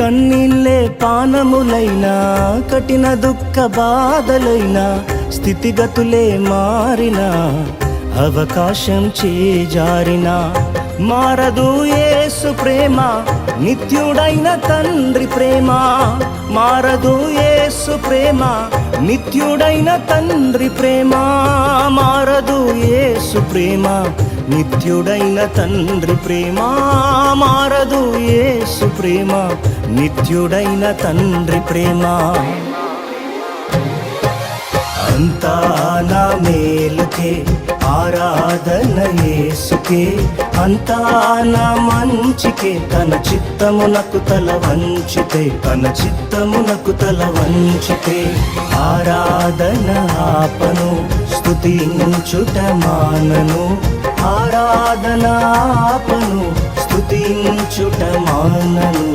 కన్నీళ్ళే పానములైనా, కఠిన దుఃఖ బాధలైనా, స్థితిగతులే మారినా, అవకాశం చేజారినా, మారదు యేసు ప్రేమ, నిత్యుడైన తండ్రి ప్రేమ. మారదు యేసు ప్రేమ, నిత్యుడైన తండ్రి ప్రేమ. మారదు యేసు ప్రేమ, నిత్యుడైన తండ్రి ప్రేమ. మారదు యేసు ప్రేమ, నిత్యుడైన తండ్రి ప్రేమ. అంతా నా మేలుకే, ఆరాధన యేసుకే, అంతా నా మంచికే. తన చిత్తమునకు తల వంచితే, తన చిత్తమునకు తల వంచితే, ఆరాధన ఆపను, స్తుతించుట మానను. ఆరాధన ఆపను, స్తుతించుట మానను.